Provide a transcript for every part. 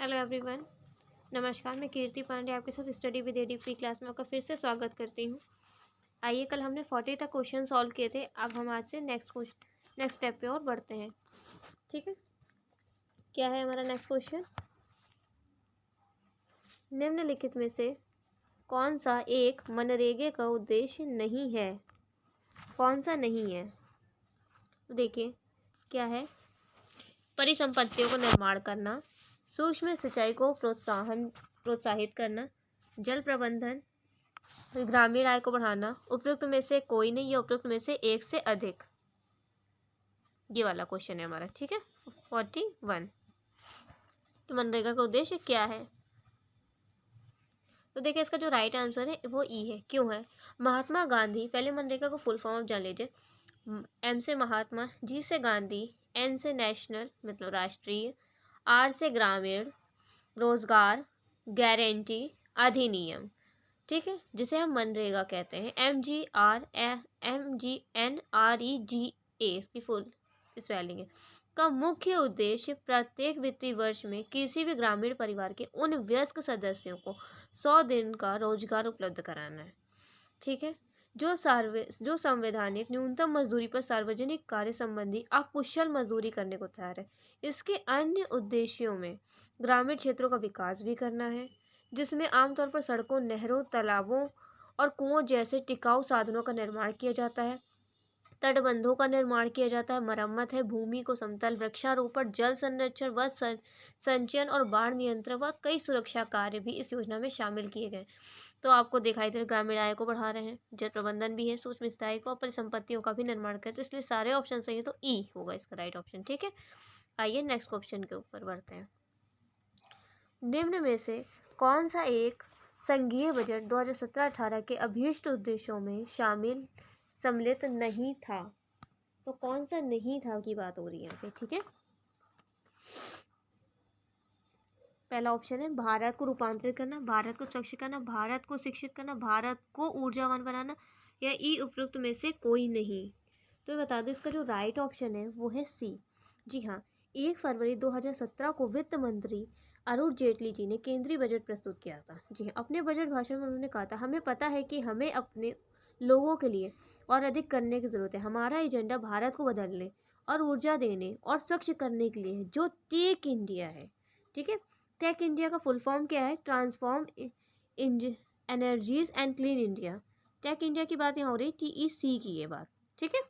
Hello everyone. नमस्कार, मैं कीर्ति पांडे आपके साथ स्टडी विद एडीपी क्लास में आपका फिर से स्वागत करती हूँ। आइए, कल हमने 40 तक क्वेश्चन सॉल्व किए थे। अब हम आज से नेक्स्ट स्टेप पे और बढ़ते हैं। ठीक है, क्या है हमारा नेक्स्ट क्वेश्चन? निम्नलिखित में से कौन सा एक मनरेगा का उद्देश्य नहीं है? कौन सा नहीं है? तो देखिए क्या है। परिसंपत्तियों का निर्माण करना, सूक्ष्म सिंचाई को प्रोत्साहित करना, जल प्रबंधन, ग्रामीण आय को बढ़ाना, उपयुक्त में से कोई नहीं या उपयुक्त में से एक से अधिक। ये वाला क्वेश्चन है हमारा। ठीक है, 41। तो मनरेगा का उद्देश्य क्या है? तो देखिए, इसका जो राइट आंसर है वो ई है। क्यों है? महात्मा गांधी, पहले मनरेगा को फुल फॉर्म आप जान लीजिए। एम से महात्मा, जी से गांधी, एन से नेशनल मतलब राष्ट्रीय, आर से ग्रामीण, रोजगार, गारंटी, अधिनियम। ठीक है, जिसे हम मनरेगा कहते हैं। MGNREGA इसकी फुल स्पेलिंग है। का मुख्य उद्देश्य प्रत्येक वित्तीय वर्ष में किसी भी ग्रामीण परिवार के उन वयस्क सदस्यों को 100 दिन का रोजगार उपलब्ध कराना है। ठीक है, जो संवैधानिक न्यूनतम मजदूरी पर सार्वजनिक कार्य संबंधी अकुशल मजदूरी करने को तैयार है। इसके अन्य उद्देश्यों में ग्रामीण क्षेत्रों का विकास भी करना है, जिसमें आमतौर पर सड़कों, नहरों, तालाबों और कुओं जैसे टिकाऊ साधनों का निर्माण किया जाता है। तटबंधों का निर्माण किया जाता है, मरम्मत है, भूमि को समतल, वृक्षारोपण, जल संरक्षण व संचयन और बाढ़ नियंत्रण व कई सुरक्षा कार्य भी इस योजना में शामिल किए गए। तो आपको दिखाई दे रहा है, ग्रामीण आय को बढ़ा रहे हैं, जल प्रबंधन भी है, सूक्ष्म सिंचाई को, परिसंपत्तियों का भी निर्माण करें। तो इसलिए सारे ऑप्शन सही है, तो ई होगा इसका राइट ऑप्शन। ठीक है, आइए नेक्स्ट क्वेश्चन के ऊपर बढ़ते हैं। निम्न में से कौन सा एक संघीय बजट 2017-18 के अभीष्ट उद्देश्यों में सम्मिलित नहीं था? तो कौन सा नहीं था की बात हो रही है यहाँ पे। ठीक है, पहला ऑप्शन है भारत को रूपांतरित करना, भारत को स्वच्छ करना, भारत को शिक्षित करना, भारत को ऊर्जावान बनाना, या ई उपयुक्त में से कोई नहीं। तो मैं बता दूं, इसका जो राइट ऑप्शन है वो है सी। जी हाँ, 1 फरवरी 2017 को वित्त मंत्री अरुण जेटली जी ने केंद्रीय बजट प्रस्तुत किया था। जी हाँ, अपने बजट भाषण में उन्होंने कहा था, हमें पता है कि हमें अपने लोगों के लिए और अधिक करने की जरूरत है। हमारा एजेंडा भारत को बदलने और ऊर्जा देने और स्वच्छ करने के लिए है, जो टेक इंडिया है। ठीक है, टेक इंडिया का फुल फॉर्म क्या है? Transform energies and clean India. TEC India की बात यहाँ हो रही, TEC की ये बात। ठीक है,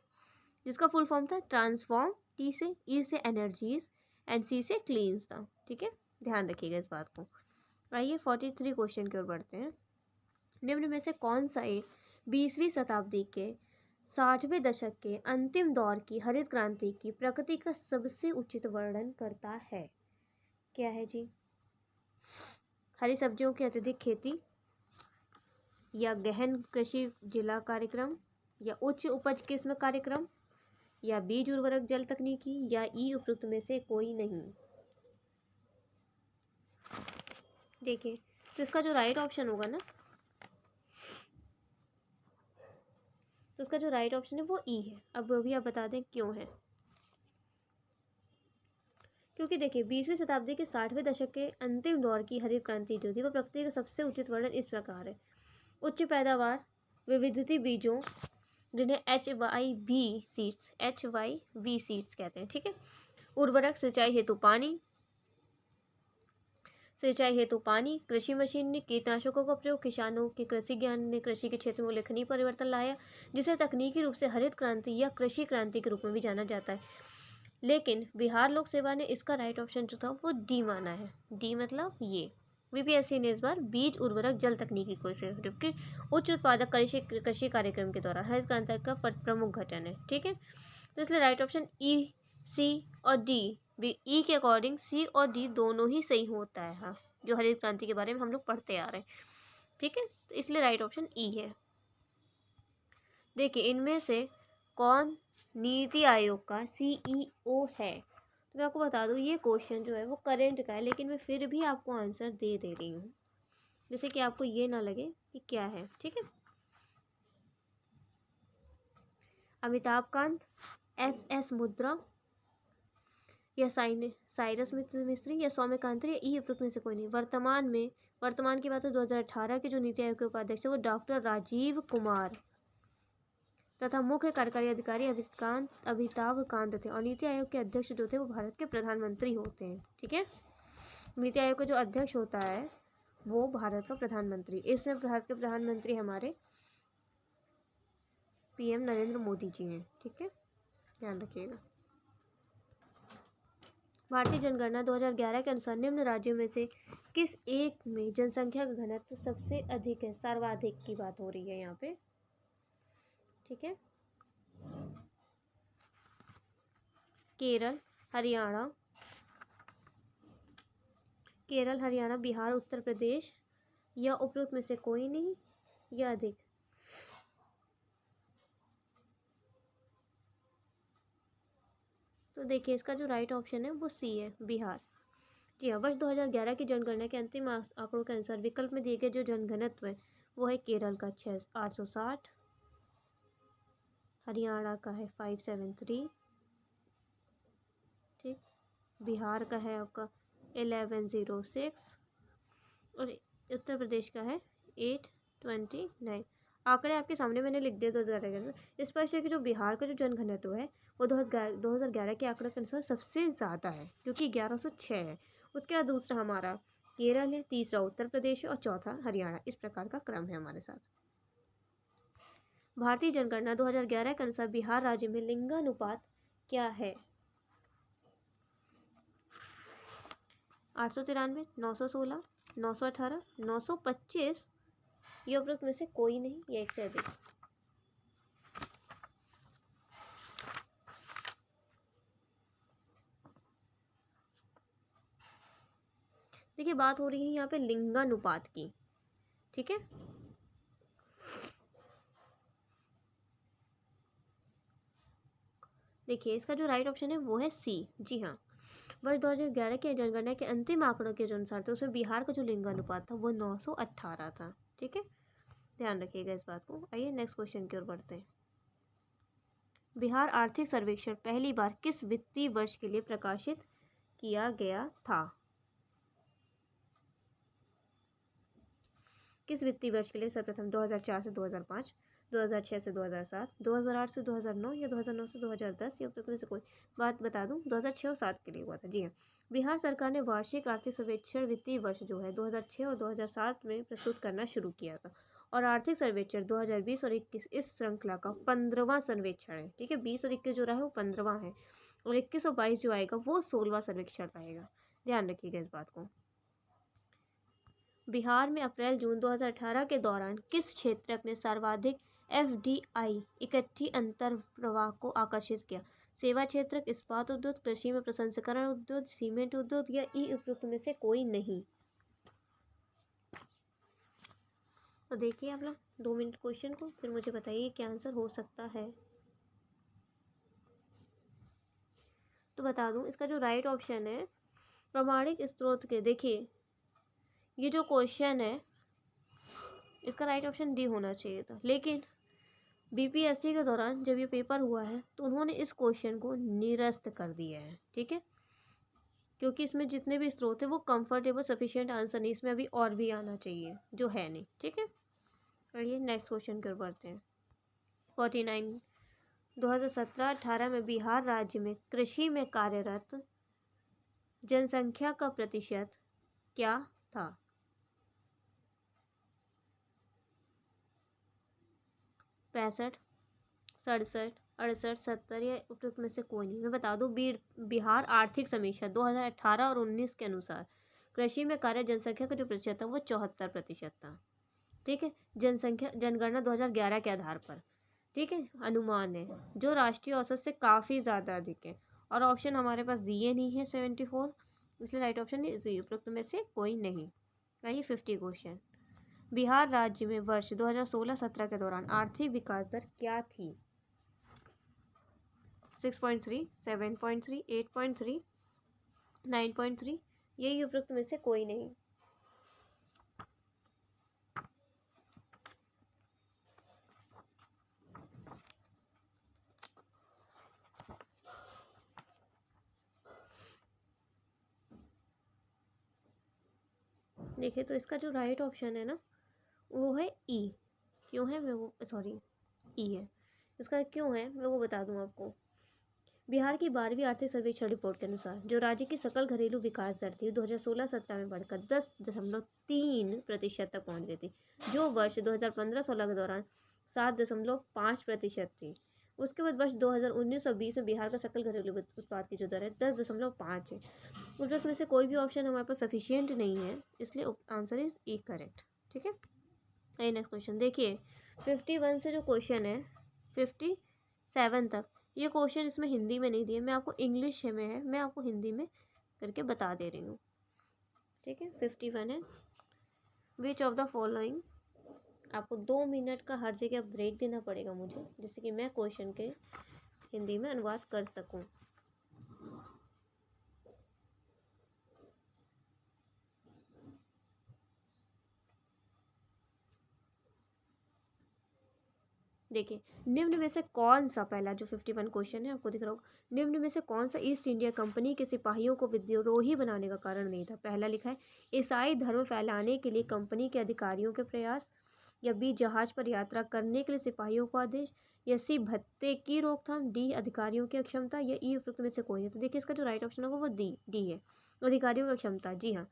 जिसका फुल फॉर्म था ट्रांसफॉर्म, टी से, ई से एनर्जीज एंड सी से क्लीन्स था। ठीक है, ध्यान रखिएगा इस बात को। आइए 43 क्वेश्चन की ओर बढ़ते हैं। निम्न में से कौन सा एक 20वीं शताब्दी के 60वें दशक के अंतिम दौर की हरित क्रांति की प्रकृति का सबसे उचित वर्णन करता है? क्या है जी? हरी सब्जियों की अत्यधिक खेती, या गहन कृषि जिला कार्यक्रम, या उच्च उपज किस्म कार्यक्रम, या बीज उर्वरक जल तकनीकी, या ई उपयुक्त में से कोई नहीं। देखिए, तो इसका जो राइट ऑप्शन होगा ना, तो इसका जो राइट ऑप्शन है वो ई है। अब वो भी आप बता दें क्यों है। क्योंकि देखिए, 20वीं शताब्दी के 60वें दशक के अंतिम दौर की हरित क्रांति जो थी, वो प्रकृति का सबसे उचित वर्णन इस प्रकार है। उच्च पैदावार, विविधता बीजों, जिन्हें HYV सीड्स कहते हैं। ठीक है, उर्वरक, सिंचाई हेतु पानी, कृषि मशीनरी, कीटनाशकों का प्रयोग। किसानों के कृषि ज्ञान ने कृषि के क्षेत्र में उल्लेखनीय परिवर्तन लाया, जिसे तकनीकी रूप से हरित क्रांति या कृषि क्रांति के रूप में भी जाना जाता है। लेकिन बिहार लोक सेवा ने इसका राइट ऑप्शन जो था वो डी माना है। डी मतलब ये। VPSC ने इस बार बीज उर्वरक जल तकनीकी को जबकि उच्च उत्पादक कृषि कार्यक्रम के दौरान हरित क्रांति का प्रमुख घटन है। ठीक है, तो इसलिए राइट ऑप्शन ई, सी और डी। ई के अकॉर्डिंग सी और डी दोनों ही सही होता है। हाँ, जो हरित क्रांति के बारे में हम लोग पढ़ते आ रहे हैं। ठीक है, तो इसलिए राइट ऑप्शन ई है। देखिए, इनमें से कौन नीति आयोग का CEO है? तो मैं आपको बता दूं, ये क्वेश्चन जो है वो करंट का है, लेकिन मैं फिर भी आपको आंसर दे रही हूँ, जैसे कि आपको ये ना लगे कि क्या है। ठीक है, अमिताभ कांत, SS मुद्रा, या साइरस मिस्त्री या सौम्यकांत या ई उपरोक्त में से कोई नहीं। वर्तमान की बात है 2018 के जो नीति आयोग के उपाध्यक्ष है वो डॉक्टर राजीव कुमार तथा मुख्य कार्यकारी अधिकारी अमिताभ कांत थे। और नीति आयोग के अध्यक्ष जो थे वो भारत के प्रधानमंत्री होते हैं। ठीक है, नीति आयोग का जो अध्यक्ष होता है वो भारत का प्रधानमंत्री। इसमें भारत के प्रधानमंत्री हमारे पीएम नरेंद्र मोदी जी हैं। ठीक है, ध्यान रखिएगा। भारतीय जनगणना 2011 के अनुसार निम्न राज्यों में से किस एक में जनसंख्या का घनत्व सबसे अधिक है? सर्वाधिक की बात हो रही है यहाँ पे। ठीक है, केरल, हरियाणा, बिहार, उत्तर प्रदेश या उपरोक्त में से कोई नहीं या अधिक। तो देखिए इसका जो राइट ऑप्शन है वो सी है, बिहार। जी हाँ, वर्ष 2011 की जनगणना के अंतिम आंकड़ों के अनुसार विकल्प में दिए गए जो जनघनत्व है वो है केरल का 860, हरियाणा का है 573, ठीक, बिहार का है आपका 1106 और उत्तर प्रदेश का है 829। आंकड़े आपके सामने मैंने लिख दिए 2011। स्पष्ट है कि जो बिहार का जो जनघनत्व है वो 2011 के आंकड़े के अनुसार सबसे ज़्यादा है क्योंकि 1106 है। उसके बाद दूसरा हमारा केरल है, तीसरा उत्तर प्रदेश है और चौथा हरियाणा। इस प्रकार का क्रम है हमारे साथ। भारतीय जनगणना 2011 के अनुसार बिहार राज्य में लिंगानुपात क्या है? 893, 916, 918, 925 ये उपरोक्त में से कोई नहीं, ये एक से अधिक। देखिए बात हो रही है यहाँ पे लिंगानुपात की। ठीक है, देखिए इसका जो राइट ऑप्शन है वो है सी। जी हाँ, वर्ष 2011 के जनगणना के अंतिम आंकड़ों के जो अनुसार था उसमें बिहार का जो लिंगानुपात था वो 918 था। ठीक है, ध्यान रखिएगा इस बात को। आइए नेक्स्ट क्वेश्चन की ओर बढ़ते हैं। बिहार आर्थिक सर्वेक्षण पहली बार किस वित्तीय वर्ष के लिए प्रकाशित किया गया था? किस वित्तीय वर्ष के लिए? सर्वप्रथम 2004 से 2005, 2006 से 2007, 2008 से 2009 या 2009 से 2010 या उपरोक्त में से कोई। बात बता दूं 2006 और 2007 के लिए हुआ था। जी हाँ, बिहार सरकार ने वार्षिक आर्थिक सर्वेक्षण वित्तीय वर्ष जो है 2006 और 2007 में प्रस्तुत करना शुरू किया था और आर्थिक सर्वेक्षण 2020 और 21 इस श्रृंखला का 15वां सर्वेक्षण है। ठीक है, 20 और 21 जो रहा है वो 15वां है और 21 और 22 जो आएगा वो 16वां सर्वेक्षण रहेगा। ध्यान रखिएगा इस बात को। बिहार में अप्रैल जून 2018 के दौरान किस क्षेत्रक ने सर्वाधिक एफडीआई इकट्ठी अंतर प्रवाह को आकर्षित किया? सेवा क्षेत्रक, इस्पात उद्योग, कृषि में प्रसंस्करण उद्योग, सीमेंट उद्योग या ई उपरोक्त में से कोई नहीं। तो देखिए आप लोग 2 मिनट क्वेश्चन को, फिर मुझे बताइए क्या आंसर हो सकता है। तो बता दूं इसका जो राइट ऑप्शन है प्रमाणिक स्रोत के, देखिए ये जो क्वेश्चन है इसका राइट ऑप्शन डी होना चाहिए था, लेकिन बीपीएससी के दौरान जब ये पेपर हुआ है तो उन्होंने इस क्वेश्चन को निरस्त कर दिया है। ठीक है, क्योंकि इसमें जितने भी स्रोत है वो कंफर्टेबल सफिशिएंट आंसर नहीं, इसमें अभी और भी आना चाहिए जो है नहीं। ठीक है, आइए नेक्स्ट क्वेश्चन कर बढ़ते हैं। 49 2017-18 में बिहार राज्य में कृषि में कार्यरत जनसंख्या का प्रतिशत क्या था? 65, 67, 68, 70 या उपरोक्त में से कोई नहीं। मैं बता दूं बिहार आर्थिक समीक्षा 2018 और 19 के अनुसार कृषि में कार्य जनसंख्या का जो प्रतिशत था वो 74% था। ठीक है, जनगणना 2011 के आधार पर। ठीक है, अनुमान है जो राष्ट्रीय औसत से काफ़ी ज़्यादा अधिक है और ऑप्शन हमारे पास दिए नहीं है 74, इसलिए राइट ऑप्शन इसी उपरोक्त में से कोई नहीं। आइए 50 क्वेश्चन। बिहार राज्य में वर्ष 2016-17 के दौरान आर्थिक विकास दर क्या थी? 6.3, 7.3, 8.3, 9.3 यही उपरोक्त में से कोई नहीं। देखिए तो इसका जो राइट ऑप्शन है ना वो है ई। क्यों है मैं वो सॉरी ई है। इसका क्यों है मैं वो बता दूं आपको। बिहार की 12वीं आर्थिक सर्वेक्षण रिपोर्ट के अनुसार जो राज्य की सकल घरेलू विकास दर थी 2016-17 में बढ़कर 10.3% तक पहुंच गई थी, जो वर्ष 2015-16 के दौरान 7.5% थी। उसके बाद वर्ष 2019 और 20 में बिहार का सकल घरेलू उत्पाद की जो दर है 10.5 है। उर्वरक में से कोई भी ऑप्शन हमारे पास सफिशियंट नहीं है, इसलिए आंसर इज ई करेक्ट। ठीक है, नेक्स्ट क्वेश्चन देखिए 51 से जो क्वेश्चन है 57 तक, ये क्वेश्चन इसमें हिंदी में नहीं दिए, मैं आपको इंग्लिश में है, मैं आपको हिंदी में करके बता दे रही हूँ। ठीक है, 51 है विच ऑफ द फॉलोइंग, आपको 2 मिनट का हर जगह ब्रेक देना पड़ेगा मुझे, जिससे कि मैं क्वेश्चन के हिंदी में अनुवाद कर सकूँ। देखिए निम्न में से कौन सा, पहला जो 51 क्वेश्चन है आपको दिख रहा होगा, निम्न में से कौन सा ईस्ट इंडिया कंपनी के सिपाहियों को विद्रोही बनाने का कारण नहीं था। पहला लिखा है ईसाई धर्म फैलाने के लिए कंपनी के अधिकारियों के प्रयास, या बी जहाज पर यात्रा करने के लिए सिपाहियों को आदेश, या सी भत्ते की रोकथाम, डी अधिकारियों की अक्षमता, या ई उपयुक्त में से कोई नहीं। तो देखिए इसका जो राइट ऑप्शन होगा वो डी है, अधिकारियों की अक्षमता। जी हाँ,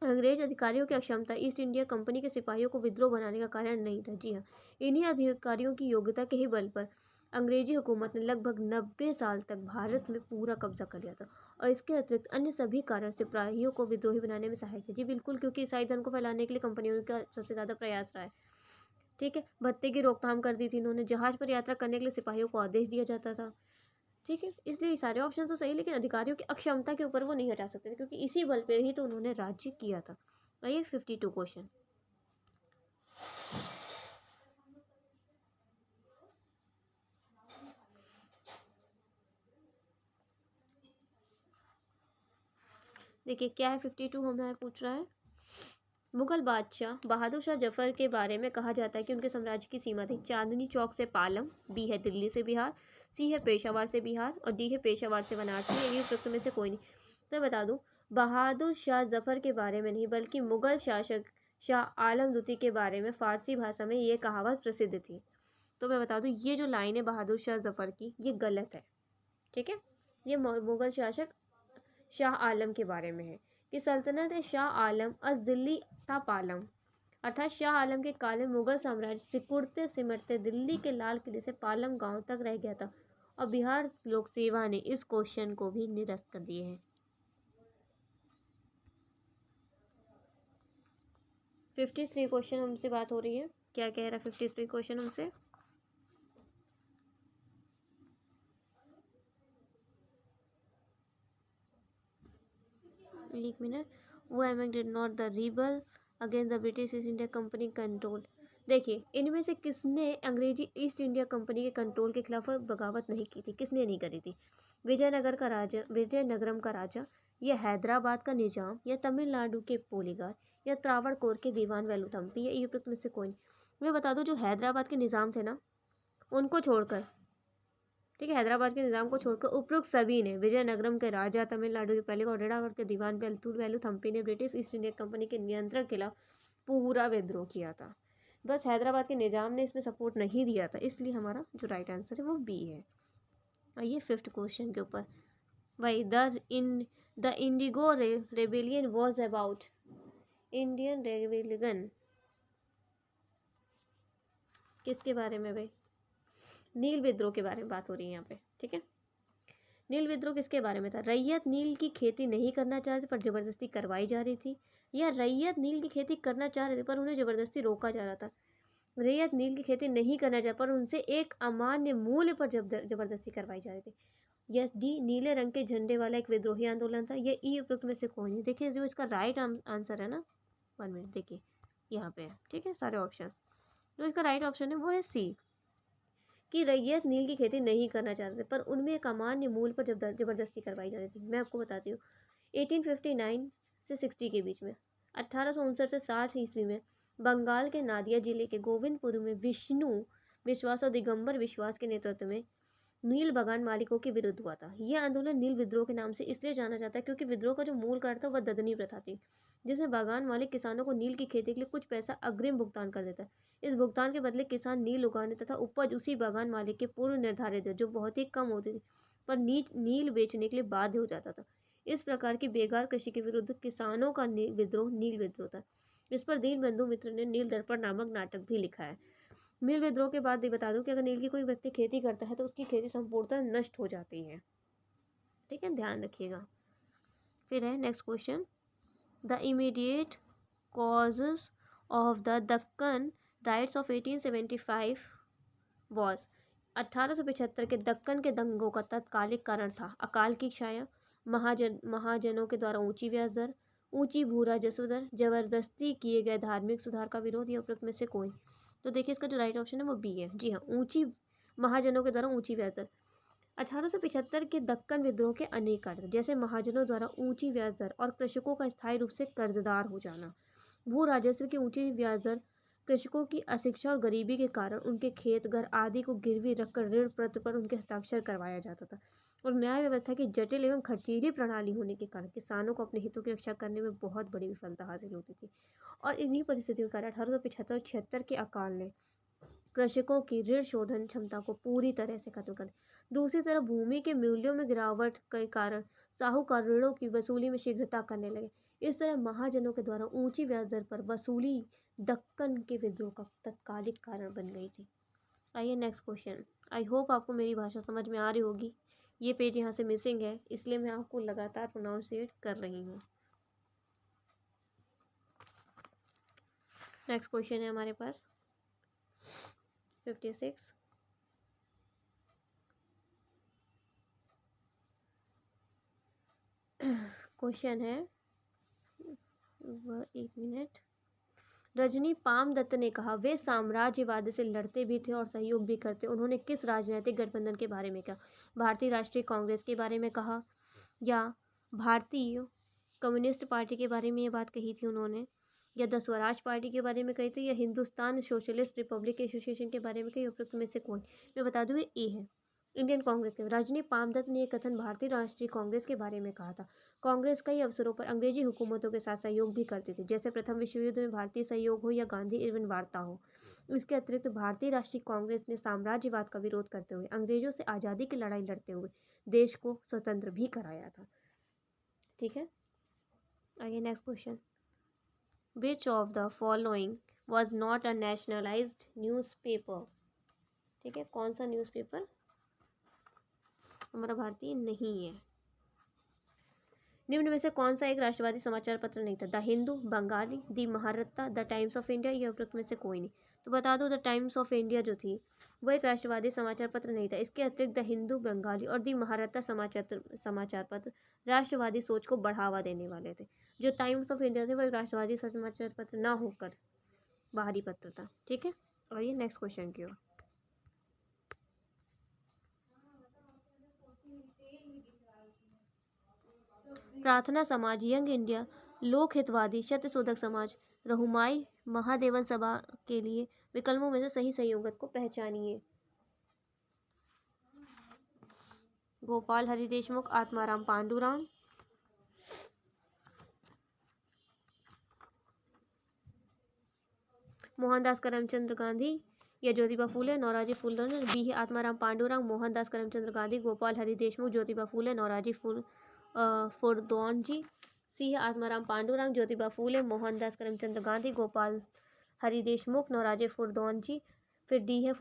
अंग्रेज अधिकारियों की अक्षमता ईस्ट इंडिया कंपनी के सिपाहियों को विद्रोह बनाने का कारण नहीं था। जी हाँ, इन्हीं अधिकारियों की योग्यता के ही बल पर अंग्रेजी हुकूमत ने लगभग 90 साल तक भारत में पूरा कब्जा कर लिया था, और इसके अतिरिक्त अन्य सभी कारण सिपाहियों को विद्रोही बनाने में सहायक है। जी बिल्कुल, क्योंकि ईसाई धर्म को फैलाने के लिए कंपनियों का सबसे ज़्यादा प्रयास रहा है। ठीक है, भत्ते की रोकथाम कर दी थी इन्होंने, जहाज पर यात्रा करने के लिए सिपाहियों को आदेश दिया जाता था। ठीक है, इसलिए सारे ऑप्शन तो सही, लेकिन अधिकारियों की अक्षमता के ऊपर वो नहीं हटा सकते थे, क्योंकि इसी बल पे ही तो उन्होंने राज्य किया था। आइए 52 क्वेश्चन। देखिए क्या है 52 हमें पूछ रहा है। मुगल बादशाह बहादुर शाह जफर के बारे में कहा जाता है कि उनके साम्राज्य की सीमा थी चांदनी चौक से पालम, बी है दिल्ली से बिहार, सी है पेशावर से बिहार, और डी है पेशावर से वाराणसी। ये उपयुक्त में से कोई नहीं। तो बता दूं, बहादुर शाह जफर के बारे में नहीं, बल्कि मुगल शासक शाह आलम द्वितीय के बारे में फारसी भाषा में ये कहावत प्रसिद्ध थी। तो मैं बता दूं, ये जो लाइन है बहादुर शाह जफर की, ये गलत है। ठीक है, ये मुगल शासक शाह आलम के बारे में है कि सल्तनत शाह आलम अज दिल्ली था पालम, अर्थात शाह आलम के काल में मुगल साम्राज्य सिकुड़ते सिमटते दिल्ली के लाल किले से पालम गांव तक रह गया था। और बिहार लोक सेवा ने इस क्वेश्चन को भी निरस्त कर दिए हैं। 53 क्वेश्चन हमसे बात हो रही है, क्या कह रहा है 53 क्वेश्चन हमसे। एक मिनट, वो among did not the rebel against the British east India company control. देखिए इनमें से किसने अंग्रेजी ईस्ट इंडिया कंपनी के कंट्रोल के खिलाफ बगावत नहीं की थी, किसने नहीं करी थी। विजयनगर का राजा, विजयनगरम का राजा, या हैदराबाद का निजाम, या तमिलनाडु के पोलीगार, या त्रावणकोर के दीवान वेलुथम्पी, या ये उपयुक्त में से कोई नहीं। मैं बता दूं, जो हैदराबाद के निज़ाम थे ना, उनको छोड़कर, ठीक है, हैदराबाद के निज़ाम को छोड़कर उपरोक्त सभी ने, विजयनगरम के राजा, तमिलनाडु के पहले और के दीवान वेलुथम्पी ने ब्रिटिश ईस्ट इंडिया कंपनी के नियंत्रण के खिलाफ पूरा विद्रोह किया था। बस हैदराबाद के निज़ाम ने इसमें सपोर्ट नहीं दिया था, इसलिए हमारा जो राइट आंसर है वो बी है। आइए 5th क्वेश्चन के ऊपर। भाई the Indigo rebellion was about, Indian rebellion किसके बारे में भाई, नील विद्रोह के बारे में बात हो रही है यहाँ पे। ठीक है, नील विद्रोह किसके बारे में था। रैयत नील की खेती नहीं करना चाह रहे पर जबरदस्ती करवाई जा रही थी, या रैयत नील की खेती करना चाह रहे थे पर उन्हें जबरदस्ती रोका जा रहा था। रैयत नील की खेती नहीं करना चाह पर उनसे एक अमान्य मूल्य पर जबरदस्ती करवाई जा रही थी। यस, डी नीले रंग के झंडे वाला एक विद्रोही आंदोलन था। ये ई उपयुक्त में से कोई नहीं। देखिए जो इसका राइट आंसर है ना, 1 मिनट देखिए यहाँ पे है। ठीक है, सारे ऑप्शन, जो इसका राइट ऑप्शन है वो है सी, कि रैयत नील की खेती नहीं करना चाहते पर उनमें एक अमान्य मूल्य पर जबरदस्ती करवाई जा रही थी। मैं आपको बताती हूँ, 1859 से 60 के बीच में, 1859 से 60 ईस्वी में बंगाल के नादिया जिले के गोविंदपुर में विष्णु विश्वास और दिगंबर विश्वास के नेतृत्व में नील बागान मालिकों के विरुद्ध हुआ था। यह आंदोलन नील विद्रोह के नाम से इसलिए जाना जाता है क्योंकि विद्रोह का जो मूल कारण था वह ददनी प्रथा थी, जिसमें बागान मालिक किसानों को नील की खेती के लिए कुछ पैसा अग्रिम भुगतान कर देता है। इस भुगतान के बदले किसान नील उगाने तथा उपज उसी बागान मालिक के पूर्व निर्धारित दर, जो बहुत ही कम होती थी, पर नील बेचने के लिए बाध्य हो जाता था। इस प्रकार की बेकार कृषि के विरुद्ध किसानों का विद्रोह नील विद्रोह था। इस पर दीनबंधु मित्र ने नील दर्पण नामक नाटक भी लिखा है। नील विद्रोह के बाद ये बता दूं कि अगर नील की कोई व्यक्ति खेती करता है तो उसकी खेती संपूर्णतः नष्ट हो जाती है। ठीक है, ध्यान रखिएगा। फिर है next question, the immediate causes of the Deccan rights of 1875 was. 1875 के दक्कन के दंगों का तत्कालिक कारण था अकाल की छाया, महाजनों के द्वारा ऊंची ब्याज दर, ऊंची भू राजस्व दर, जबरदस्ती किए गए धार्मिक सुधार का विरोध, या उपरोक्त में से कोई। तो देखिए इसका जो राइट ऑप्शन है वो बी है। जी हाँ, महाजनों के द्वारा ऊंची ब्याज दर। 1875 के दक्कन विद्रोह के अनेक कारण थे, जैसे महाजनों द्वारा ऊंची ब्याज दर और कृषकों का स्थायी रूप से कर्जदार हो जाना। भू राजस्व की ऊंची ब्याज दर कृषकों की अशिक्षा और गरीबी के कारण उनके खेत घर आदि को गिरवी रखकर ऋण पत्र पर उनके हस्ताक्षर करवाया जाता था, और न्याय व्यवस्था की जटिल एवं खर्चीली प्रणाली होने के कारण किसानों को अपने हितों की रक्षा करने में बहुत बड़ी विफलता हासिल होती थी। और इन्हीं परिस्थितियों के कारण 1875-76 के अकाल ने कृषकों की ऋण शोधन क्षमता को पूरी तरह से खत्म कर दिया। दूसरी तरफ भूमि के मूल्यों में गिरावट के कारण साहूकार ऋणों की वसूली में शीघ्रता करने लगे। इस तरह महाजनों के द्वारा ऊंची ब्याज दर पर वसूली दक्कन के विद्रोह का तत्कालिक कारण बन गई थी। आइए नेक्स्ट क्वेश्चन। आई होप आपको मेरी भाषा समझ में आ रही होगी। ये पेज यहाँ से मिसिंग है, इसलिए मैं आपको लगातार प्रोनाउंसिएट कर रही हूँ। नेक्स्ट क्वेश्चन है हमारे पास 56। क्वेश्चन है, एक मिनट। रजनी पामदत्त ने कहा वे साम्राज्यवाद से लड़ते भी थे और सहयोग भी करते। उन्होंने किस राजनीतिक गठबंधन के बारे में कहा? भारतीय राष्ट्रीय कांग्रेस के बारे में कहा, या भारतीय कम्युनिस्ट पार्टी के बारे में ये बात कही थी उन्होंने, या द स्वराज पार्टी के बारे में कही थी, या हिंदुस्तान सोशलिस्ट रिपब्लिक एसोसिएशन के बारे में कही? उपरोक्त में से कौन? मैं बता दूं, ये ए है, इंडियन कांग्रेस के। रजनी पामदत्त ने यह कथन भारतीय राष्ट्रीय कांग्रेस के बारे में कहा था। कांग्रेस कई अवसरों पर अंग्रेजी हुकूमतों के साथ सहयोग भी करती थी, जैसे प्रथम विश्व युद्ध में भारतीय सहयोग हो या गांधी इरविन वार्ता हो। इसके अतिरिक्त भारतीय राष्ट्रीय कांग्रेस ने साम्राज्यवाद का विरोध करते हुए अंग्रेजों से आज़ादी की लड़ाई लड़ते हुए देश को स्वतंत्र भी कराया था। ठीक है, आइए next question. Which of the following was not a nationalised newspaper? ठीक है, कौन सा न्यूज़पेपर हमारा भारतीय नहीं है? निम्न में से कौन सा एक राष्ट्रवादी समाचार पत्र नहीं था? The Hindu, Bengali, the Mahratta, the times of India, या उपरोक्त में से कोई नहीं? तो बता दो, द टाइम्स ऑफ इंडिया जो थी वो एक राष्ट्रवादी समाचार पत्र नहीं था। इसके अतिरिक्त द हिंदू, बंगाली और द महारत्ता समाचार पत्र राष्ट्रवादी सोच को बढ़ावा देने वाले थे। जो टाइम्स ऑफ इंडिया थे वो एक राष्ट्रवादी समाचार पत्र ना होकर बाहरी पत्र था। ठीक है, और ये नेक्स्ट क्वेश्चन की ओर। प्रार्थना समाज, यंग इंडिया, लोक हितवादी, सत्यशोधक समाज, रहुमाई महादेवन सभा के लिए विकल्पों में से सही संयोगत को पहचानिए। गोपाल हरि देशमुख, आत्माराम पांडुरंग, मोहनदास करमचंद गांधी, या ज्योतिबा फूले, नौराजी फूलदान। बी है आत्माराम पांडुरंग, मोहनदास करमचंद गांधी, गोपाल हरि देशमुख, ज्योतिबा फूले, नौराजी फुरदौन जी। सी है आत्माराम पांडुरंग, ज्योतिबा फूले, मोहनदास करमचंद गांधी, गोपाल हरि देशमुख, नौराजी फुरदौन जी। फिर डी है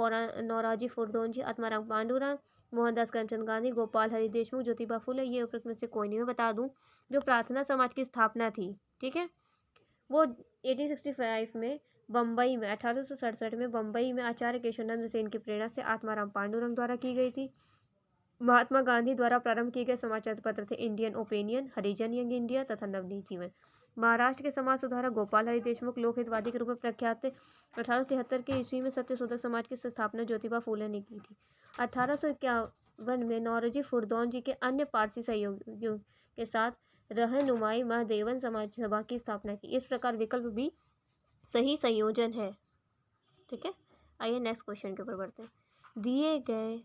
नौराजी फुरदौन जी, आत्माराम पांडुरंग, मोहनदास करमचंद गांधी, गोपाल हरि देशमुख, ज्योतिबा फूले। ये उपरोक्त में से कोई नहीं। मैं बता दूं, जो प्रार्थना समाज की स्थापना थी, ठीक है, वो 1865 में बम्बई में 1867 में बम्बई में आचार्य केशवानंद सेन की प्रेरणा से आत्माराम पांडुरंग द्वारा की गई थी। महात्मा गांधी द्वारा प्रारंभ किए गए समाचार पत्र थे इंडियन ओपिनियन, हरिजन यंग इंडिया तथा नवनीत जीवन। महाराष्ट्र के समाज सुधारक गोपाल हरि देशमुख लोकहितवादी के रूप में प्रख्यात थे। 1873 के ईस्वी में सत्यशोधक समाज की स्थापना ज्योतिबा फूले ने की थी। 1851 में नौरोजी फुरदौन जी के अन्य पारसी सहयोगियों के साथ रहनुमाई महादेवन समाज सभा की स्थापना की। इस प्रकार विकल्प भी सही संयोजन है। ठीक है, आइए नेक्स्ट क्वेश्चन के ऊपर बढ़ते हैं। दिए गए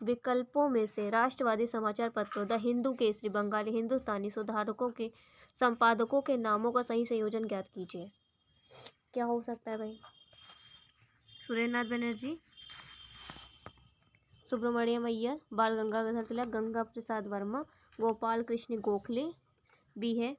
विकल्पों में से राष्ट्रवादी समाचार पत्रों द हिंदू, केसरी, बंगाली, हिंदुस्तानी सुधारकों के संपादकों के नामों का सही संयोजन ज्ञात कीजिए। क्या हो सकता है भाई? सुरेंद्रनाथ बनर्जी, सुब्रमण्यम अय्यर, बाल गंगाधर तिलक, गंगा प्रसाद वर्मा, गोपाल कृष्ण गोखले। बी है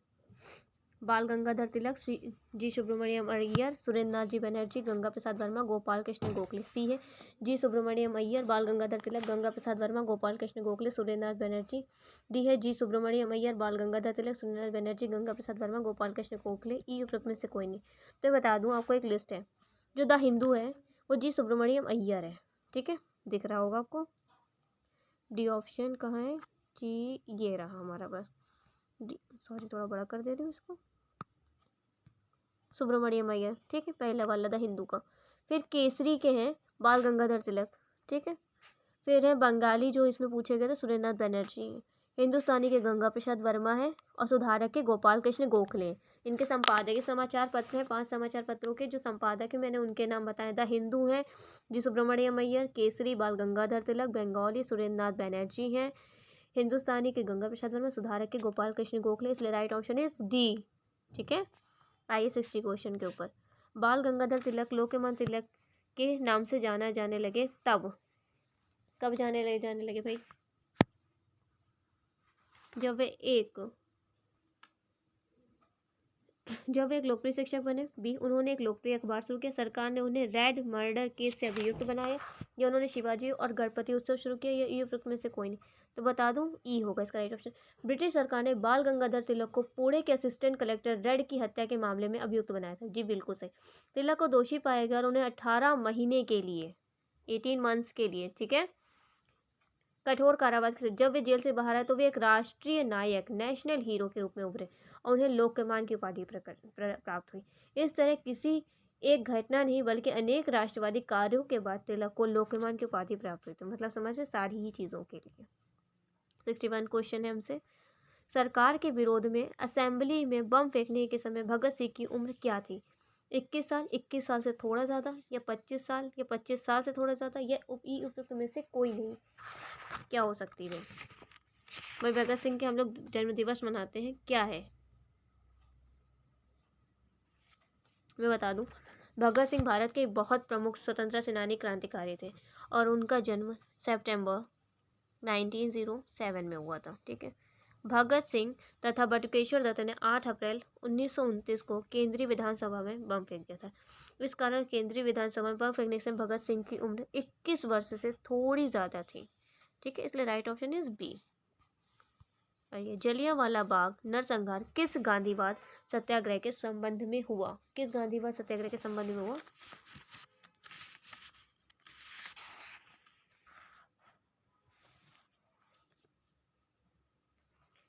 बाल गंगाधर तिलक, श्री जी सुब्रमण्यम अय्यर, सुरेंद्रनाथ जी बनर्जी, गंगा प्रसाद वर्मा, गोपाल कृष्ण गोखले। सी है जी सुब्रमण्यम अय्यर, बाल गंगाधर तिलक, गंगा प्रसाद वर्मा, गोपाल कृष्ण गोखले, सुरेंद्रनाथ बनर्जी। डी है जी सुब्रमण्यम अय्यर, बाल गंगाधर तिलक, सुरेंद्रनाथ बनर्जी, गंगा प्रसाद वर्मा, गोपाल कृष्ण गोखले। ई उपरोक्त में से कोई नहीं। तो बता दूं आपको, एक लिस्ट है। जो द हिंदू है वो जी सुब्रमण्यम अय्यर है, ठीक है, दिख रहा होगा आपको। डी ऑप्शन कहाँ है जी? ये रहा हमारा बस। सॉरी, थोड़ा बड़ा कर दे रही हूँ इसको। सुब्रमण्यम अय्यर, ठीक है, पहला वाला द हिंदू का। फिर केसरी के हैं बाल गंगाधर तिलक, ठीक है। फिर है बंगाली, जो इसमें पूछे गए थे, सुरेंद्रनाथ बनर्जी। हिंदुस्तानी के गंगा प्रसाद वर्मा है और सुधारक के गोपाल कृष्ण गोखले। इनके संपादक, ये समाचार पत्र हैं, 5 समाचार पत्रों के जो संपादक है मैंने उनके नाम बताए। द हिंदू है जी सुब्रमण्यम अय्यर, केसरी बाल गंगाधर तिलक, बंगाली सुरेंद्रनाथ बनर्जी हैं, हिंदुस्तानी के गंगा प्रसाद वर्मा, सुधारक के गोपाल कृष्ण गोखले। इसलिए राइट ऑप्शन इज डी, ठीक है। आइए 60 क्वेश्चन के ऊपर। बाल गंगाधर तिलक लोकमान्य तिलक के नाम से जाना जाने लगे तब। कब जाने लगे भाई? जब वे एक लोकप्रिय शिक्षक बने। बी, उन्होंने एक लोकप्रिय अखबार शुरू किया। सरकार ने उन्हें रेड मर्डर केस से अभियुक्त बनाया। या उन्होंने शिवाजी और गणपति उत्सव शुरू किया। या ई उपरोक्त में से कोई नहीं। तो बता दूं, ई होगा इसका राइट ऑप्शन। ब्रिटिश सरकार ने बाल गंगाधर तिलक को पुणे के असिस्टेंट कलेक्टर रेड की हत्या के मामले में अभियुक्त बनाया था। जी बिल्कुल सही। तिलक को दोषी पाया गया और उन्हें 18 महीने के लिए, 18 मंथ्स के लिए, ठीक है, कठोर कारावास के। जब वे जेल से बाहर आए तो वे एक राष्ट्रीय नायक, नेशनल हीरो के रूप में उभरे और उन्हें लोकमान की उपाधि प्राप्त हुई। इस तरह किसी एक घटना नहीं बल्कि अनेक राष्ट्रवादी कार्यों के बाद तिलक को लोकमान की उपाधि प्राप्त हुई। तो मतलब समझे, सारी ही चीज़ों के लिए। 61 क्वेश्चन है हमसे। सरकार के विरोध में असेंबली में बम फेंकने के समय भगत सिंह की उम्र क्या थी? 21 साल, 21 साल से थोड़ा ज़्यादा, या 25 साल, या 25 साल से थोड़ा ज़्यादा, या ई उपयुक्त में से कोई नहीं। क्या हो सकती है भाई? भगत सिंह के हम लोग जन्म दिवस मनाते हैं, क्या है? मैं बता दूं, भगत सिंह भारत के एक बहुत प्रमुख स्वतंत्रता सेनानी क्रांतिकारी थे और उनका जन्म सितंबर 1907 में हुआ था, ठीक है। भगत सिंह तथा बटुकेश्वर दत्त ने 8 अप्रैल 1929 को केंद्रीय विधानसभा में बम फेंक दिया था। इस कारण केंद्रीय विधानसभा में बम फेंकने से भगत सिंह की उम्र 21 वर्ष से थोड़ी ज़्यादा थी, ठीक है। इसलिए राइट ऑप्शन इज बी। आइए, जलियांवाला बाग नरसंहार किस गांधीवाद सत्याग्रह के संबंध में हुआ? किस गांधीवाद सत्याग्रह के संबंध में हुआ?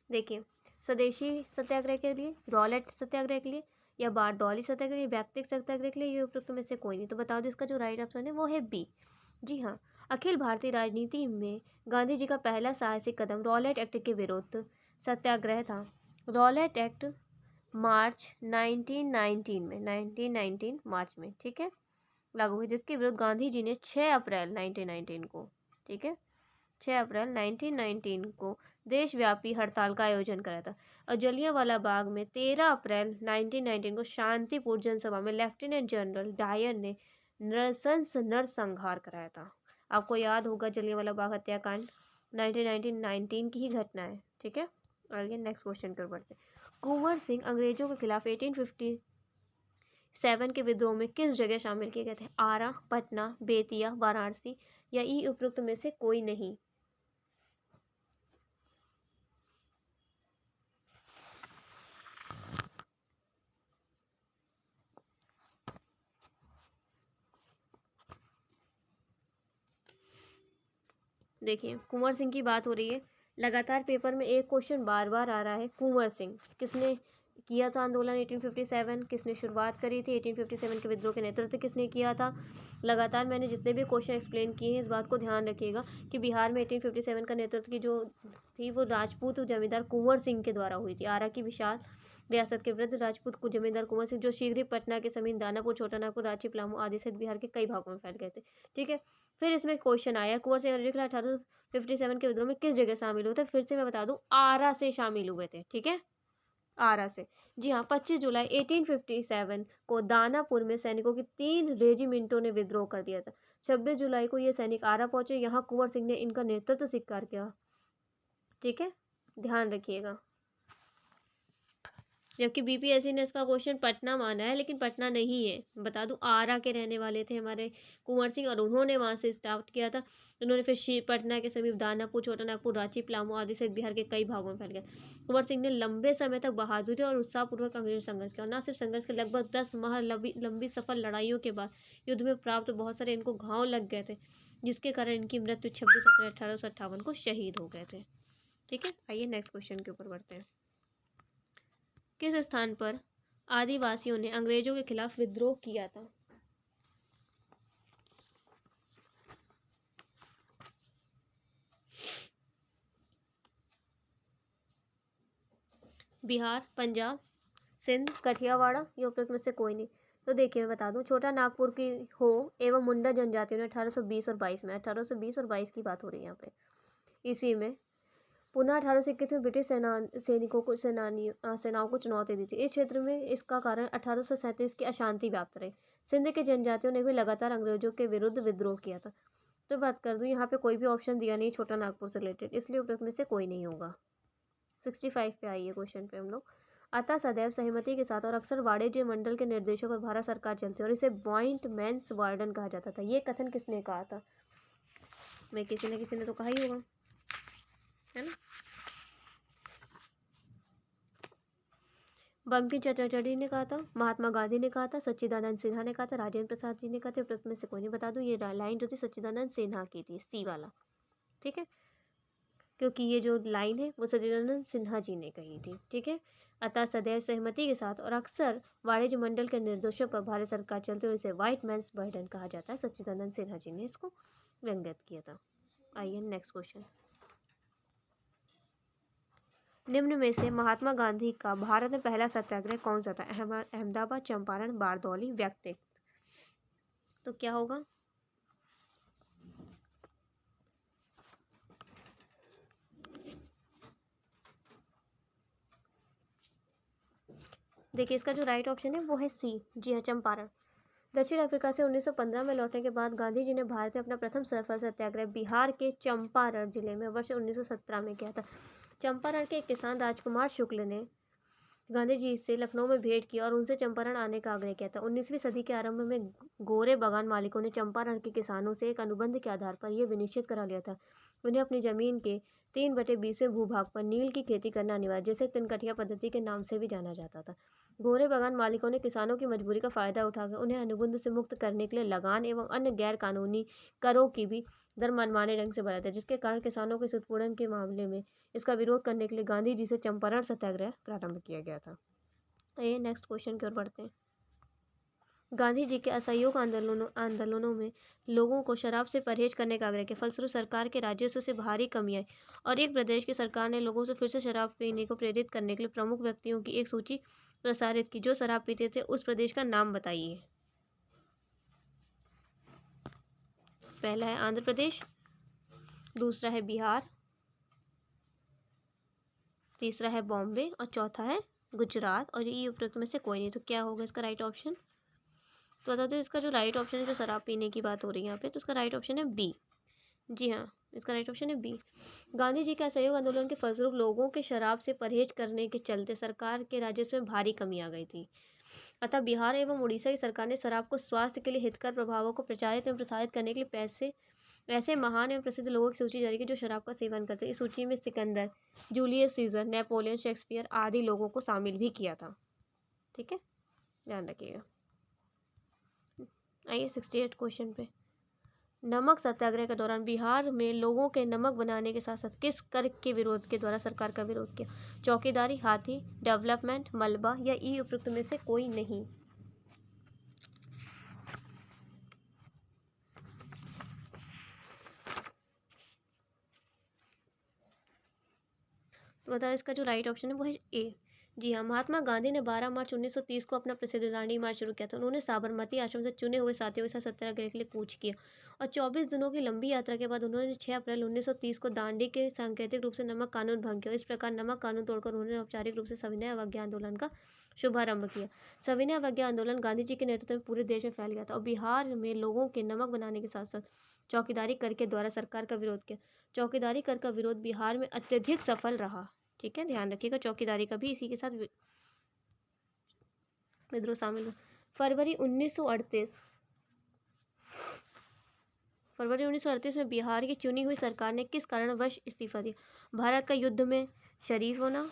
देखिए, स्वदेशी सत्याग्रह के लिए, रॉलेट सत्याग्रह के लिए, या बारदौली सत्याग्रह, व्यक्तिगत सत्याग्रह के लिए, ये उपयुक्त में से कोई नहीं। तो बता दो, इसका जो राइट ऑप्शन है वो है बी। जी हाँ, अखिल भारतीय राजनीति में गांधी जी का पहला साहसिक कदम रॉलेट एक्ट के विरुद्ध सत्याग्रह था। रॉलेट एक्ट मार्च 1919 मार्च में, ठीक है, लागू हुई, जिसके विरुद्ध गांधी जी ने 6 अप्रैल 1919 को, ठीक है, 6 अप्रैल 1919 को देशव्यापी हड़ताल का आयोजन करा था। और जलियांवाला बाग में 13 अप्रैल 1919 को शांतिपूर्ण जनसभा में लेफ्टिनेंट जनरल डायर ने नरसंहार कराया था। आपको याद होगा, जलियांवाला बाग हत्याकांड 1919 की ही घटना है, ठीक है। आगे नेक्स्ट क्वेश्चन कर बढ़ते हैं। कुंवर सिंह अंग्रेजों के खिलाफ 1857 के विद्रोह में किस जगह शामिल किए गए थे? आरा, पटना, बेतिया, वाराणसी, या ई उपयुक्त में से कोई नहीं। देखिए, कुंवर सिंह की बात हो रही है। लगातार पेपर में एक क्वेश्चन बार बार आ रहा है, कुंवर सिंह किसने किया था आंदोलन 1857, किसने शुरुआत करी थी 1857 के विद्रोह के नेतृत्व किसने किया था। लगातार मैंने जितने भी क्वेश्चन एक्सप्लेन किए हैं इस बात को ध्यान रखिएगा कि बिहार में 1857 का नेतृत्व की जो थी वो राजपूत जमींदार कुंवर सिंह के द्वारा हुई थी। आरा की विशाल रियासत के विरुद्ध राजपूत को जमींदार कुंवर सिंह जो शीघ्र ही पटना के समीप दानापुर, छोटा नागपुर, रांची, पलामू आदि सहित बिहार के कई भागों में फैल गए थे। ठीक है, फिर इसमें क्वेश्चन आया कुंवर सिंह अंग्रेजों के खिलाफ 1857 के विद्रोह में किस जगह शामिल हुए थे। फिर से मैं बता दूं, आरा से शामिल हुए थे। ठीक है, आरा से। जी हाँ, 25 जुलाई 1857 को दानापुर में सैनिकों की 3 रेजिमेंटों ने विद्रोह कर दिया था। 26 जुलाई को ये सैनिक आरा पहुंचे, यहाँ कुंवर सिंह ने इनका नेतृत्व स्वीकार किया। ठीक है, ध्यान रखिएगा। जबकि बीपीएससी ने इसका क्वेश्चन पटना माना है, लेकिन पटना नहीं है। बता दूं, आरा के रहने वाले थे हमारे कुंवर सिंह और उन्होंने वहां से स्टार्ट किया था। उन्होंने फिर पटना के समीप दानापुर, छोटा नागपुर, रांची, पलामू आदि सहित बिहार के कई भागों में फैल गया। कुंवर सिंह ने लंबे समय तक बहादुरी और उत्साहपूर्वक अंग्रेज संघर्ष किया। न सिर्फ संघर्ष के, लगभग 10 माह लंबी सफल लड़ाइयों के बाद युद्ध में प्राप्त बहुत सारे इनको घाव लग गए थे, जिसके कारण इनकी मृत्यु 26 अप्रैल 1858 को शहीद हो गए थे। ठीक है, आइए नेक्स्ट क्वेश्चन के ऊपर बढ़ते हैं। किस स्थान पर आदिवासियों ने अंग्रेजों के खिलाफ विद्रोह किया था। बिहार, पंजाब, सिंध, कठियावाड़ा, ये उपरोक्त में से कोई नहीं। तो देखिए मैं बता दूं, छोटा नागपुर की हो एवं मुंडा जनजातियों ने 1820 और 22 में 1820 और 22 की बात हो रही है यहाँ पे ईस्वी में पुनः 1821 में ब्रिटिश सैनिकों को सेनाओं को चुनौती दी थी। इस क्षेत्र में इसका कारण 1837 की अशांति व्याप्त रही। सिंध के जनजातियों ने भी लगातार अंग्रेजों के विरुद्ध विद्रोह किया था। तो बात कर दूं, यहाँ पे कोई भी ऑप्शन दिया नहीं छोटा नागपुर से रिलेटेड, इसलिए उपरोक्त में से कोई नहीं होगा। 65 पे आइए क्वेश्चन पे हम लोग। अतः सदैव सहमति के साथ और अक्सर वाणिज्य मंडल के निर्देशों पर भारत सरकार चलती है और इसे पॉइंट मैंस वार्डन कहा जाता था। ये कथन किसने कहा था। मैं किसी न किसी ने तो कहा ही होगा, है ना। बंकिम चटर्जी ने कहा था, महात्मा गांधी ने कहा था, सच्चिदानंद सिन्हा ने कहा था, राजेंद्र प्रसाद जी ने कहा था। उपरोक्त में से कोई नहीं। बता दूं, ये लाइन जो थी सच्चिदानंद सिन्हा की थी, सी वाला। ठीक है, क्योंकि ये जो लाइन है वो सच्चिदानंद सिन्हा जी ने कही थी। ठीक है, अतः सदैव सहमति के साथ और अक्सर वाणिज्य मंडल के निर्देशों पर भारत सरकार चलते हुए इसे व्हाइट मैन्स बर्डन कहा जाता है। सच्चिदानंद सिन्हा जी ने इसको व्यंग्यत किया था। आइए नेक्स्ट क्वेश्चन। निम्न में से महात्मा गांधी का भारत में पहला सत्याग्रह कौन सा था। अहमदाबाद, चंपारण, बारदौली, व्यक्तित्व। तो क्या होगा। देखिए इसका जो राइट ऑप्शन है वो है सी। जी हाँ, चंपारण। दक्षिण अफ्रीका से 1915 में लौटने के बाद गांधी जी ने भारत में अपना प्रथम सफल सत्याग्रह बिहार के चंपारण जिले में वर्ष 1917 में किया था। चंपारण के एक किसान राजकुमार शुक्ल ने गांधी जी से लखनऊ में भेंट की और उनसे चंपारण आने का आग्रह किया था। 19वीं सदी के आरंभ में गोरे बागान मालिकों ने चंपारण के किसानों से एक अनुबंध के आधार पर यह विनिश्चित करा लिया था उन्हें अपनी जमीन के 3/20 भूभाग पर नील की खेती करना अनिवार्य, जिसे तिनकटिया पद्धति के नाम से भी जाना जाता था। गोरे बागान मालिकों ने किसानों की मजबूरी का फायदा उठाकर उन्हें अनुबंध से मुक्त करने के लिए लगान एवं अन्य गैर कानूनी करों की भी दर मनमाने ढंग से बढ़ाया था, जिसके कारण किसानों के हितपूर्ण के मामले में इसका विरोध करने के लिए गांधी जी से चंपारण सत्याग्रह प्रारंभ किया गया था। आइए नेक्स्ट क्वेश्चन की ओर बढ़ते हैं। गांधी जी के असहयोग आंदोलनों में लोगों को शराब से परहेज करने का आग्रह किया, फलस्वरूप सरकार के राजस्व से भारी कमी आई और एक प्रदेश की सरकार ने लोगों से फिर से शराब पीने को प्रेरित करने के लिए प्रमुख व्यक्तियों की एक सूची प्रसारित की जो शराब पीते थे। उस प्रदेश का नाम बताइए। पहला है आंध्र प्रदेश, दूसरा है बिहार, तीसरा है बॉम्बे और चौथा है गुजरात। और ये उपरोक्त में से कोई नहीं। तो क्या होगा इसका राइट ऑप्शन। तो बता दो, इसका जो राइट ऑप्शन है, जो शराब पीने की बात हो रही है यहाँ पे, तो इसका राइट ऑप्शन है बी। जी हाँ, इसका राइट ऑप्शन है बी। गांधी जी के असहयोग आंदोलन के फलस्वरूप लोगों के शराब से परहेज करने के चलते सरकार के राजस्व में भारी कमी आ गई थी। अतः बिहार एवं उड़ीसा की सरकार ने शराब को स्वास्थ्य के लिए हितकर प्रभावों को प्रचारित एवं प्रसारित करने के लिए ऐसे महान एवं प्रसिद्ध लोगों की सूची जारी की जो शराब का सेवन करते। इस सूची में Sikandar, Julius Caesar, Napoleon, Shakespeare आदि लोगों को शामिल भी किया था। ठीक है, ध्यान रखिएगा। आइए 68 क्वेश्चन पे। नमक सत्याग्रह के दौरान बिहार में लोगों के नमक बनाने के साथ साथ किस कर के विरोध के द्वारा सरकार का विरोध किया? चौकीदारी, हाथी, डेवलपमेंट, मलबा या ई उपयुक्त में से कोई नहीं। तो बताओ इसका जो राइट ऑप्शन है वो है ए। जी हाँ, महात्मा गांधी ने 12 मार्च 1930 को अपना प्रसिद्ध दांडी मार्च शुरू किया था। उन्होंने साबरमती आश्रम से चुने हुए साथियों के साथ सत्याग्रह के लिए कूच किया और 24 दिनों की लंबी यात्रा के बाद उन्होंने 6 अप्रैल 1930 को दांडी के सांकेतिक रूप से नमक कानून भंग किया। इस प्रकार नमक कानून तोड़कर उन्होंने औपचारिक रूप से सविनय अवज्ञा आंदोलन का शुभारंभ किया। सविनय अवज्ञा आंदोलन गांधी जी के नेतृत्व में पूरे देश में फैल गया था और बिहार में लोगों के नमक बनाने के साथ साथ चौकीदारी कर के द्वारा सरकार का विरोध किया। चौकीदारी कर का विरोध बिहार में अत्यधिक सफल रहा। ठीक है, ध्यान रखिएगा, चौकीदारी का भी इसी के साथ विद्रोह शामिल हुआ। फरवरी 1938 में बिहार की चुनी हुई सरकार ने किस कारणवश इस्तीफा दिया? भारत का युद्ध में शरीक होना,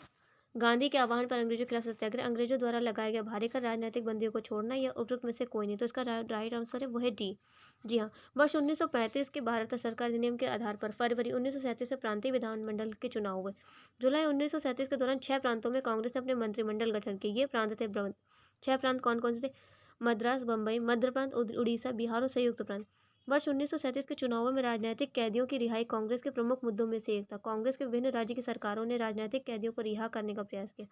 गांधी के आह्वान पर अंग्रेजों के खिलाफ सत्याग्रह, अंग्रेजों द्वारा लगाया गया भारी कर, राजनीतिक बंदियों को छोड़ना या उपरोक्त में से कोई नहीं। तो इसका राइट आंसर है वो है डी। जी हाँ, वर्ष 1935 के भारत सरकार अधिनियम के आधार पर फरवरी 1937 में प्रांतीय विधानमंडल के चुनाव हुए। जुलाई 1937 के दौरान 6 प्रांतों में कांग्रेस ने अपने मंत्रिमंडल गठन किए। ये प्रांत थे 6 प्रांत कौन कौन से थे? मद्रास, बम्बई, मध्य प्रांत, उड़ीसा, बिहार और संयुक्त प्रांत। वर्ष 1937 के चुनावों में राजनीतिक कैदियों की रिहाई कांग्रेस के प्रमुख मुद्दों में से एक था। कांग्रेस के विभिन्न राज्य की सरकारों ने राजनीतिक कैदियों को रिहा करने का प्रयास किया,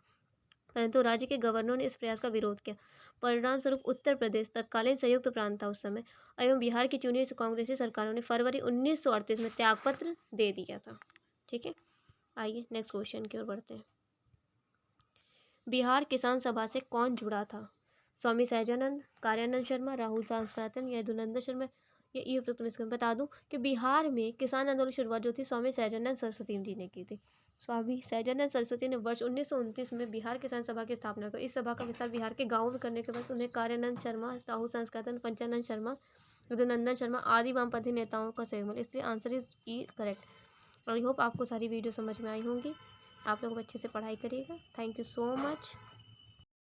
परंतु राज्य के गवर्नरों ने इस प्रयास का विरोध किया। परिणाम स्वरूप उत्तर प्रदेश तत्कालीन संयुक्त प्रांत था उस समय, एवं बिहार की चुनी हुई कांग्रेसी सरकारों ने फरवरी 1938 में त्यागपत्र दे दिया था। ठीक है, आइए नेक्स्ट क्वेश्चन की ओर बढ़ते हैं। बिहार किसान सभा से कौन जुड़ा था? स्वामी सहजानंद, कार्यानंद शर्मा, राहुल सांस्कृतन या यदुनंदन शर्मा या ये उपयुक्त में इसका बता दूं कि बिहार में किसान आंदोलन की शुरुआत जो थी स्वामी सहजानंद सरस्वती जी ने की थी। स्वामी सहजानंद सरस्वती ने वर्ष 1929 में बिहार किसान सभा की स्थापना की। इस सभा का विस्तार बिहार के गाँवों में करने के बाद उन्हें कार्यानंद शर्मा, राहुल सांस्कृतन, पंचानंद शर्मा, यदुनंदन शर्मा आदि वामपंथी नेताओं का सहयोग मिला। इसलिए answer is E correct. I hope आपको सारी वीडियो समझ में आई होंगी। आप लोग अच्छे से पढ़ाई करिएगा। Thank you so much.